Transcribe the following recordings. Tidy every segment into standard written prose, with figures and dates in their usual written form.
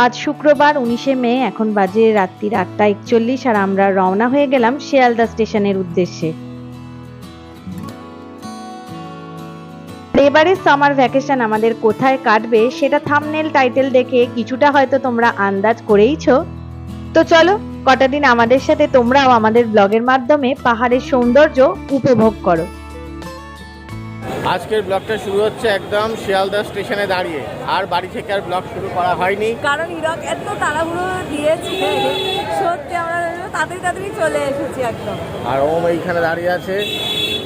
আজ শুক্রবার 19শে মে, এখন বাজে রাত্রি 8:41 আর আমরা রওনা হয়ে গেলাম শিয়ালদা স্টেশনের উদ্দেশ্যে। এবারের সামার ভ্যাকেশন আমাদের কোথায় কাটবে সেটা থাম্বনেল টাইটেল দেখে কিছুটা হয়তো তোমরা আন্দাজ করেইছো। তো চলো কটা দিন আমাদের সাথে তোমরাও আমাদের ব্লগের মাধ্যমে পাহাড়ের সৌন্দর্য উপভোগ করো। আজকের ব্লগটা শুরু হচ্ছে একদম শিয়ালদা স্টেশনে দাঁড়িয়ে, আর বাড়ি থেকে আর ব্লগ শুরু করা হয়নি কারণ হিরক এত তাড়াহুড়ো দিয়েছে, সত্যি আমরা তাড়াতাড়ি চলে এসেছি একদম। আর ওম এইখানে দাঁড়িয়ে আছে।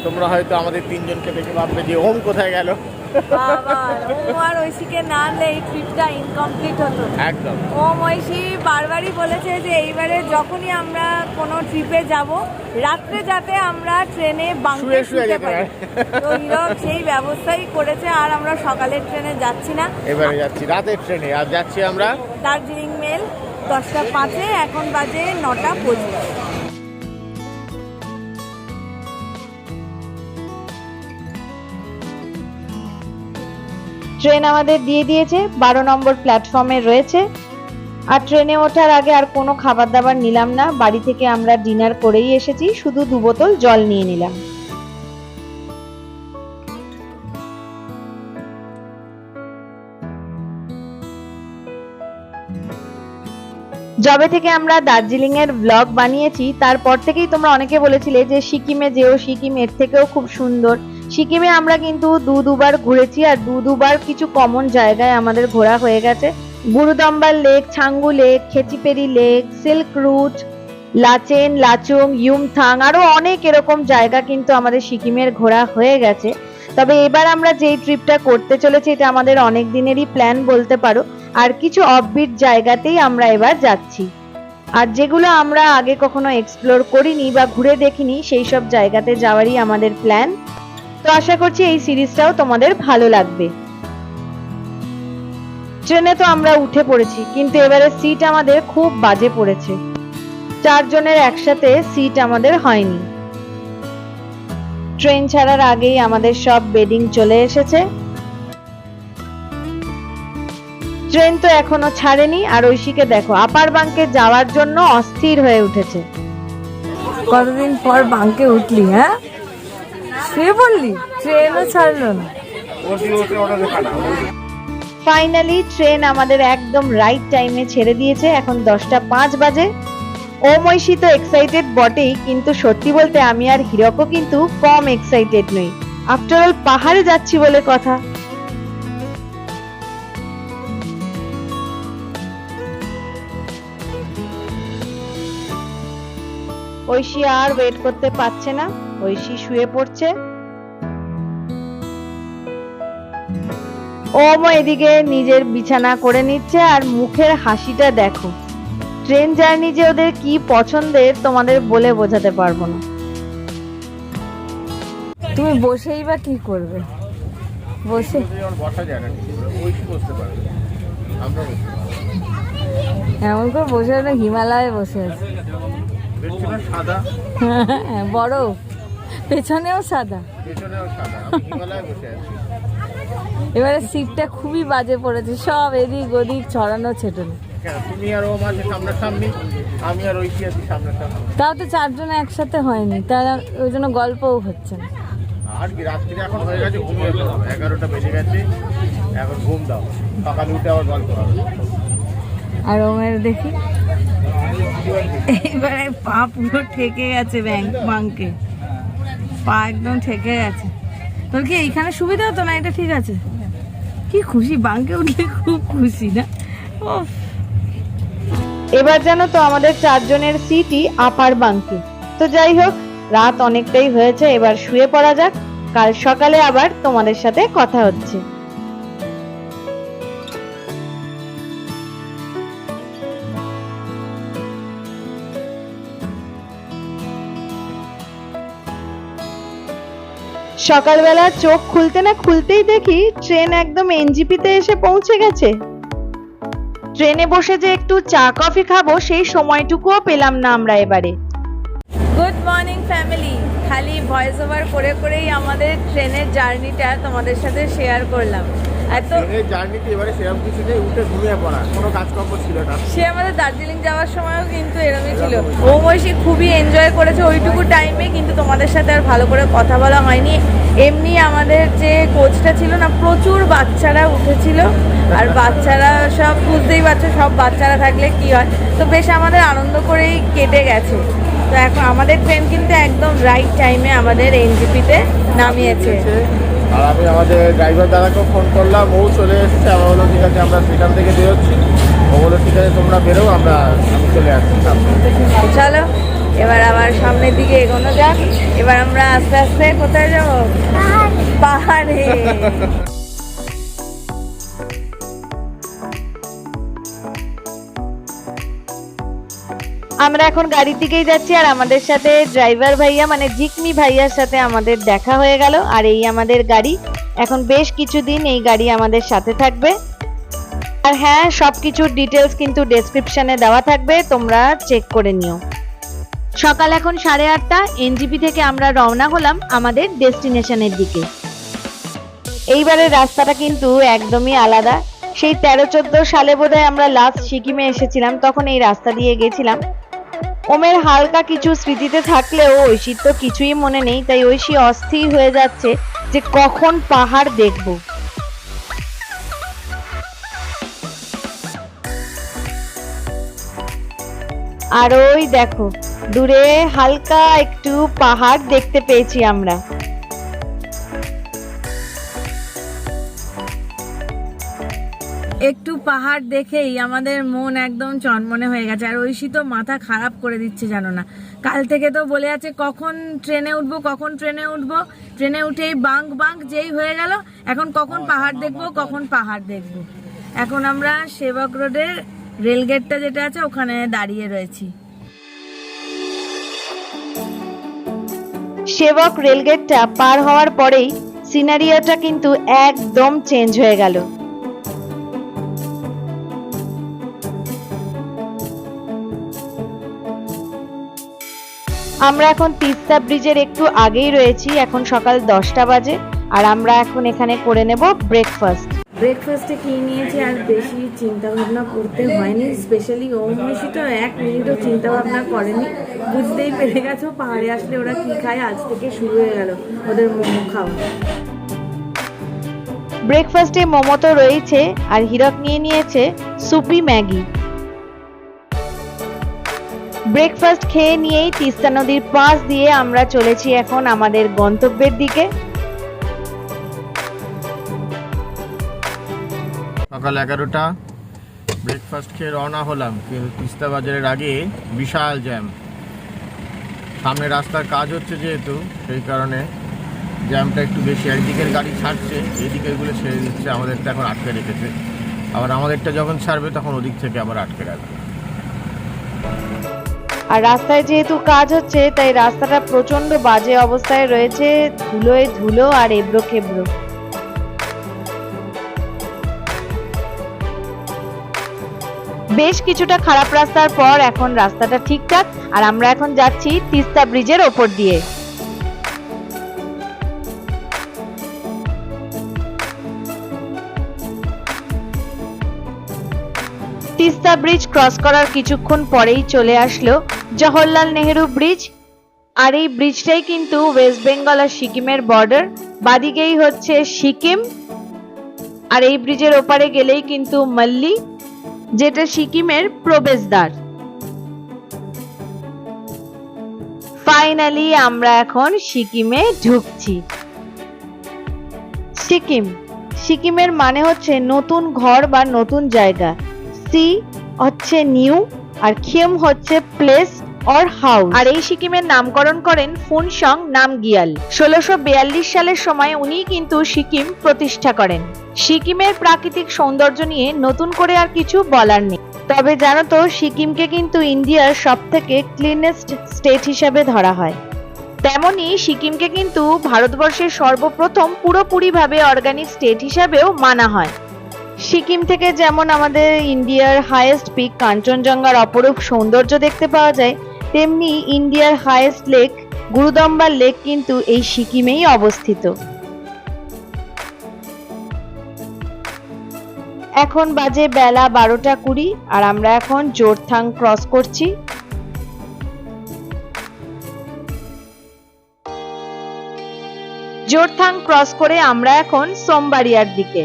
তোমরা হয়তো আমাদের তিনজনকে দেখে ভাববে যে ওম কোথায় গেল। বাবা, ওম আর ঐশীকে না আনলে এই ট্রিপটা ইনকমপ্লিট হতো একদম। ওম ঐশী বারবারই বলেছে যে এইবারে যখনই আমরা কোনো ট্রিপে যাব রাত্রে যাতে আমরা ট্রেনে বাংকে শুতে পারি, তো হিরক সেই ব্যবস্থাই করেছে। আর আমরা সকালের ট্রেনে যাচ্ছি না, এবারে যাচ্ছি রাতের ট্রেনে। আর যাচ্ছি আমরা দার্জিলিং মেল 10টা 5-এ, এখন বাজে 9টা 25। ট্রেন আমাদের দিয়ে দিয়েছে, 12 নম্বর প্ল্যাটফর্মে রয়েছে। আর ট্রেনে ওঠার আগে আর কোনো খাবার দাবার নিলাম না, বাড়ি থেকে আমরা ডিনার করেই এসেছি, শুধু 2 বোতল জল নিয়ে নিলাম। যবে থেকে আমরা দার্জিলিং এর ব্লগ বানিয়েছি তারপর থেকেই তোমরা অনেকে বলেছিলে যে সিকিমে যেও, সিকিম এর থেকেও খুব সুন্দর। সিকিমে আমরা কিন্তু দুবার ঘুরেছি, আর দুবার কিছু কমন জায়গায় আমাদের ঘোরা হয়ে গেছে। Gurudongmar lake, Changu lake, Khecheopalri lake, silk route, Lachen, Lachung, Yumthang, আরো অনেক এরকম জায়গা কিন্তু আমাদের সিকিমের ঘোরা হয়ে গেছে। তবে এবার আমরা যেই ট্রিপটা করতে চলেছি এটা আমাদের অনেক দিনেরই প্ল্যান বলতে পারো। আর কিছু অফবিট জায়গাতেই আমরা এবার যাচ্ছি, আর যেগুলো আমরা আগে কখনো এক্সপ্লোর করিনি বা ঘুরে দেখিনি সেই সব জায়গাতে যাওয়ারই আমাদের প্ল্যান। তো আশা করছি এই সিরিজটাও তোমাদের ভালো লাগবে। ট্রেনে তো আমরা উঠে পড়েছি, কিন্তু এবারে সিট আমাদের খুব বাজে পড়েছে। 4 জনের একসাথে সিট আমাদের হয়নি। ট্রেন ছাড়ার আগেই আমাদের সব বেডিং চলে এসেছে। ট্রেন তো এখনো ছাড়েনি, আর ঐশীকে দেখো আপার বাঙ্কে যাওয়ার জন্য অস্থির হয়ে উঠেছে। কতদিন পর বাঙ্কে উঠলি? হ্যাঁ, সে বললি ট্রেনও ছাড়লো না। ফাইনালি ট্রেন আমাদের একদম রাইট টাইমে ছেড়ে দিয়েছে। এখন 10টা 5 বাজে। ওম ঐশী তো এক্সাইটেড বটেই, কিন্তু সত্যি বলতে আমি আর হিরকও কিন্তু কম এক্সাইটেড নই। আফটার অল পাহাড়ে যাচ্ছি বলে কথা। ঐশী আর ওয়েট করতে পারছে না, ঐশী শুয়ে পড়ছে। ওম এদিকে নিজের বিছানা করে নিচ্ছে, আর মুখের হাসিটা দেখো। ট্রেন জার্নি যে ওদের কি পছন্দের তোমাদের বলে বোঝাতে পারবো না। তুমি বসেই বা কি করবে? বসে এমন করে বসে আছে, হিমালয়ে বসে আছে। বরফ পেছনেও সাদা। এবারে সিটটা খুবই বাজে পড়েছে, সব এদিক ওদিক ছড়ানো ছেটানো। তাও তো 4 জন একসাথে হয়নি, তারা ওই জন্য গল্পও হচ্ছে না। আর কি রাত্রি এখন হয়ে গেছে, ঘুমিয়ে পড়ো। 11টা বেজে গেছে, এখন ঘুম দাও, সকালে উঠে আবার গল্প হবে। আর ওমের দেখি এবারে পা পুরো ঠেকে গেছে, বাঙ্কে পা একদম ঠেকে গেছে। তোর কি এইখানে সুবিধা হতো না? এটা ঠিক আছে। কি খুশি, বাঙ্কে উঠলে খুব খুশি না? এবার জানো তো আমাদের 4 জনের সিটই আপার বাঙ্কে। তো যাই হোক, রাত অনেকটাই হয়েছে, এবার শুয়ে পড়া যাক। কাল সকালে আবার তোমাদের সাথে কথা হচ্ছে। সকালবেলা চোখ খুলতে না খুলতেই দেখি ট্রেন একদম এনজিপিতে এসে পৌঁছে গেছে। ট্রেনে বসে যে একটু চা কফি খাবো সেই সময়টুকুও পেলাম না আমরা এবারে। Good morning family. খালি ভয়েস ওভার করে করেই আমাদের ট্রেনের জার্নিটা তোমাদের সাথে শেয়ার করলাম। এত ট্রেনের জার্নিতে এবারে সেরকম কিছু নেই, উঠে ঘুমিয়ে পড়া, কোনো কাজকর্ম ছিল না। সে আমাদের দার্জিলিং যাওয়ার সময়ও কিন্তু এরকমই ছিল। মৌমাসি খুবই এনজয় করেছে ওইটুকু টাইমে, কিন্তু তোমাদের সাথে আর ভালো করে কথা বলা হয়নি। এমনি আমাদের যে কোচটা ছিল না, প্রচুর বাচ্চারা উঠেছিল, আর বাচ্চারা সব বুঝতেই পারছো, সব বাচ্চারা থাকলে কি হয়, তো বেশ আমাদের আনন্দ করেই কেটে গেছে। তো এখন আমাদের ট্রেন কিন্তু একদম রাইট টাইমে আমাদের এনজিপিতে নামিয়েছে। আর আমি আমাদের ড্রাইভার দাদাকেও ফোন করলাম, ও চলে এসেছে। আমার বললো ঠিক আছে আমরা সেখান থেকে বেরোচ্ছি। ও বললো ঠিক আছে তোমরা বেরো, আমি চলে আসছি। চলো এবার আবার সামনের দিকে এগোনো যাক। এবার আমরা আস্তে আস্তে কোথায় যাবো? পাহাড়ে। আমরা এখন গাড়ির দিকেই যাচ্ছি, আর আমাদের সাথে ড্রাইভার ভাইয়া মানে জিকমি ভাইয়ার সাথে আমাদের দেখা হয়ে গেল। আর এই আমাদের গাড়ি, এখন বেশ কিছুদিন এই গাড়ি আমাদের সাথে থাকবে। আর হ্যাঁ, সবকিছুর ডিটেলস কিন্তু ডেসক্রিপশনে দেওয়া থাকবে, তোমরা চেক করে নিও। সকাল এখন 8:30, এনজিপি থেকে আমরা রওনা হলাম আমাদের ডেস্টিনেশনের দিকে। এইবারের রাস্তাটা কিন্তু একদমই আলাদা। সেই 13-14 সালে বোধহয় আমরা লাস্ট সিকিমে এসেছিলাম, তখন এই রাস্তা দিয়ে গেছিলাম। ওমের হালকা কিছু স্মৃতিতে থাকলেও ঐশীর তো কিছুই মনে নেই, তাই ঐশী অস্থির হয়ে যাচ্ছে যে কখন পাহাড় দেখবো। আর ওই দেখো দূরে হালকা একটু পাহাড় দেখতে পেয়েছি আমরা। একটু পাহাড় দেখেই আমাদের মন একদম চনমনে হয়ে গেছে। আর ঐশী তো মাথা খারাপ করে দিচ্ছে, জানো না, কাল থেকে তো বলে আছে কখন ট্রেনে উঠবো, কখন ট্রেনে উঠবো। ট্রেনে উঠেই বাঙ্ক যেই হয়ে গেল, এখন কখন পাহাড় দেখবো, কখন পাহাড় দেখবো। এখন আমরা সেবক রোডের রেলগেটটা যেটা আছে ওখানে দাঁড়িয়ে রয়েছি। সেবক রেলগেটটা পার হওয়ার পরেই সিনারিওটা কিন্তু একদম চেঞ্জ হয়ে গেল। আমরা এখন তিস্তা ব্রিজের একটু আগেই রয়েছি, এখন সকাল 10টা বাজে। আর আমরা এখন এখানে করে নেব ব্রেকফাস্টে খেয়ে নিয়েছি, আর বেশি চিন্তা ভাবনা করতে হয়নি। স্পেশালি ওমশি তো 1 মিনিটও চিন্তা ভাবনা করেনি, বুঝতেই পেরে গেছো পাহাড়ে আসলে ওরা কি খায়। আজ থেকে শুরু হয়ে গেল ওদের মোমো খাওয়া। ব্রেকফাস্টে মোমো তো রয়েছে, আর হিরক নিয়ে নিয়েছে সুপি ম্যাগি। ব্রেকফাস্ট খেয়ে নিয়েই তিস্তা নদীর পাশ দিয়ে আমরা চলেছি এখন আমাদের গন্তব্যের দিকে। সকাল 11টা, ব্রেকফাস্ট খেয়ে রওনা হলাম, কিন্তু তিস্তা বাজারের আগে বিশাল জ্যাম। সামনে রাস্তার কাজ হচ্ছে যেহেতু, সেই কারণে জ্যামটা একটু বেশি। একদিকের গাড়ি ছাড়ছে, এদিকেরগুলো ছেড়ে দিচ্ছে, আমাদেরটা এখন আটকে রেখেছে। আবার আমাদেরটা যখন ছাড়বে তখন ওদিক থেকে আবার আটকে রাখবে। আর রাস্তায় যেহেতু কাজ হচ্ছে, তাই রাস্তাটা প্রচন্ড বাজে অবস্থায় রয়েছে, ধুলোয় ধুলো আর এবড়ো খেবড়ো। বেশ কিছুটা খারাপ রাস্তার পর এখন রাস্তাটা ঠিকঠাক, আর আমরা এখন যাচ্ছি তিস্তা ব্রিজের ওপর দিয়ে। তিস্তা ব্রিজ ক্রস করার কিছুক্ষণ পরেই চলে আসলো জওহরলাল নেহেরু ব্রিজ। আর এই ব্রিজটাই কিন্তু ওয়েস্ট বেঙ্গল আর সিকিমের বর্ডার। বাদিকেই হচ্ছে সিকিম, আর এই ব্রিজের ওপারে গেলেই কিন্তু মাল্লি, যেটা সিকিমের প্রবেশদ্বার। ফাইনালি আমরা এখন সিকিমে ঢুকছি। সিকিমের মানে হচ্ছে নতুন ঘর বা নতুন জায়গা। সি হচ্ছে নিউ, আর খিম হচ্ছে প্লেস অর হাউস। আর এই সিকিমের নামকরণ করেন ফুনসং নামগিয়াল। 1642 সালের সময় উনি কিন্তু সিকিম প্রতিষ্ঠা করেন। সিকিমের প্রাকৃতিক সৌন্দর্য নিয়ে নতুন করে আর কিছু বলার নেই। তবে জানো তো, সিকিমকে কিন্তু ইন্ডিয়ার সবথেকে ক্লিনেস্ট স্টেট হিসেবে ধরা হয়। তেমনি সিকিমকে কিন্তু ভারতবর্ষের সর্বপ্রথম পুরোপুরিভাবে অর্গানিক স্টেট হিসাবেও মানা হয়। সিকিম থেকে যেমন আমাদের ইন্ডিয়ার হাইয়েস্ট পিক কাঞ্চনজঙ্ঘার অপরূপ সৌন্দর্য দেখতে পাওয়া যায়, তেমনি ইন্ডিয়ার হাইয়েস্ট লেক গুরুদম্বার লেক কিন্তু এই সিকিমেই অবস্থিত। এখন বাজে বেলা 12:20 আর আমরা এখন জোরথাং ক্রস করছি। জোরথাং ক্রস করে আমরা এখন সোমবাড়িয়ার দিকে।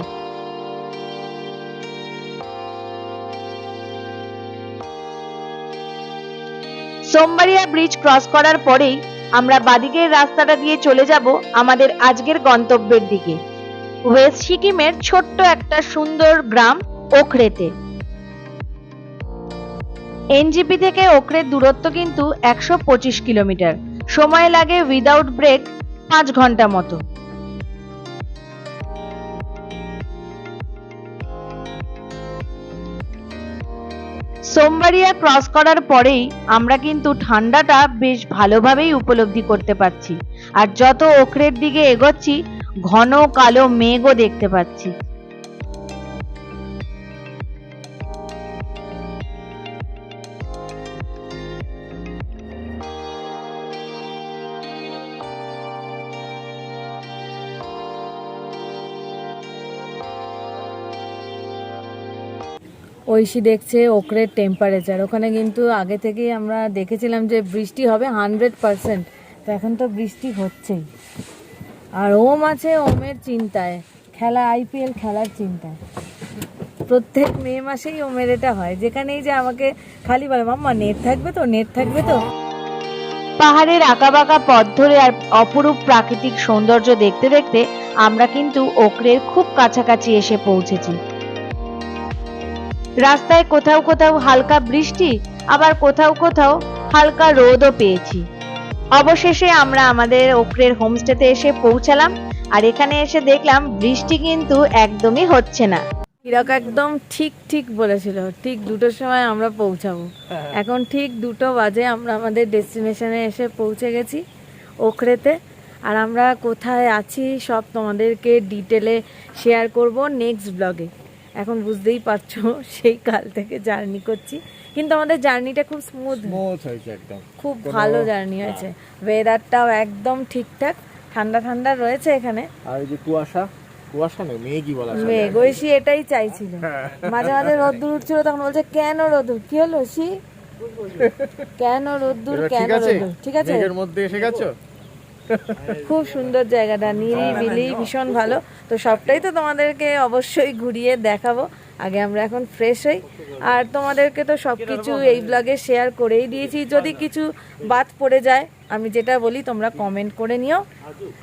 সোমবাড়িয়া ব্রিজ ক্রস করার পরেই আমরা বাদিকের রাস্তাটা দিয়ে চলে যাব আমাদের আজকের গন্তব্যের দিকে, ওয়েস্ট সিকিমের ছোট্ট একটা সুন্দর গ্রাম ওখরেতে। এনজিপি থেকে ওখরের দূরত্ব কিন্তু 125 কিলোমিটার, সময় লাগে উইদাউট ব্রেক 5 ঘন্টা মতো। সোমবাড়িয়া ক্রস করার পরেই আমরা কিন্তু ঠান্ডাটা বেশ ভালোভাবেই উপলব্ধি করতে পারছি, আর যত ওখরের দিকে এগোচ্ছি ঘন কালো মেঘও দেখতে পাচ্ছি। ঐশী দেখছে ওখরের টেম্পারেচার, ওখানে কিন্তু আগে থেকেই আমরা দেখেছিলাম যে বৃষ্টি হবে 100%, তো এখন তো বৃষ্টি হচ্ছেই। আর ওম আছে ওমের চিন্তায়, আইপিএল খেলার চিন্তায়। প্রত্যেক মে মাসেই ওমের এটা হয়, যেখানেই যে আমাকে খালি বলে মাম্মা নেট থাকবে তো, নেট থাকবে তো। পাহাড়ের আঁকাবাঁকা পথ ধরে আর অপরূপ প্রাকৃতিক সৌন্দর্য দেখতে দেখতে আমরা কিন্তু ওখরের খুব কাছাকাছি এসে পৌঁছেছি। রাস্তায় কোথাও কোথাও হালকা বৃষ্টি, আবার কোথাও কোথাও হালকা রোদও পেয়েছি। অবশেষে আমরা আমাদের ওখরের হোমস্টেতে এসে পৌঁছালাম, আর এখানে এসে দেখলাম বৃষ্টি কিন্তু একদমই হচ্ছে না। হিরাক একদম ঠিক বলেছিল, ঠিক 2টোর সময় আমরা পৌঁছাবো। এখন ঠিক 2টো বাজে আমরা আমাদের ডেস্টিনেশনে এসে পৌঁছে গেছি ওখরেতে। আর আমরা কোথায় আছি সব তোমাদেরকে ডিটেলে শেয়ার করব নেক্সট ব্লগে। এখন বুঝতেই পারছো সেই কাল থেকে জার্নি করছি, কিন্তু আমাদের জার্নিটা খুব স্মুথ হয়েছে, একদম খুব ভালো জার্নি হয়েছে। ওয়েদারটাও একদম ঠিকঠাক, ঠান্ডা রয়েছে এখানে। আর এই যে কুয়াশা নেই, মেঘই বলা যায়। মেঘ, ঐশী এটাই চাইছিল। মাঝে মাঝে রোদ্দুর উঠছিল, তখন বলছে কেন রোদ্দুর, কি হলো ঐশী, কেন রোদ্দুর, কেন রোদ্দুর। ঠিক আছে, মেঘের মধ্যে এসে গেছো। খুব সুন্দর জায়গাটা, নিরিবিলি, ভীষণ ভালো। তো সবটাই তো তোমাদেরকে অবশ্যই ঘুরিয়ে দেখাবো। আগে আমরা এখন ফ্রেশ হই, আর তোমাদেরকে তো সবকিছু এই ব্লগে শেয়ার করেই দিয়েছি। যদি কিছু বাদ পড়ে যায়, আমি যেটা বলি তোমরা কমেন্ট করে নিও।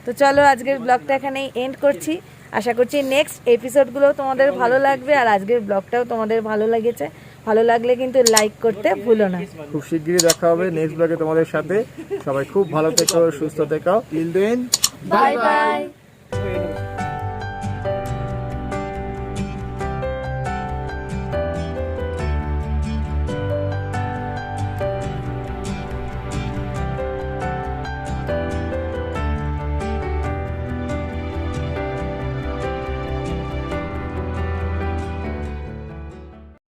তো চলো আজকের ব্লগটা এখানেই এন্ড করছি। আশা করছি নেক্সট এপিসোডগুলো তোমাদের ভালো লাগবে, আর আজকের ব্লগটাও তোমাদের ভালো লেগেছে। ভালো লাগলে কিন্তু লাইক করতে ভুলো না। খুব শিগগিরই দেখা হবে নেক্সট ব্লগে তোমাদের সাথে। সবাই খুব ভালো থেকো, সুস্থ থেকো। Till then, bye by.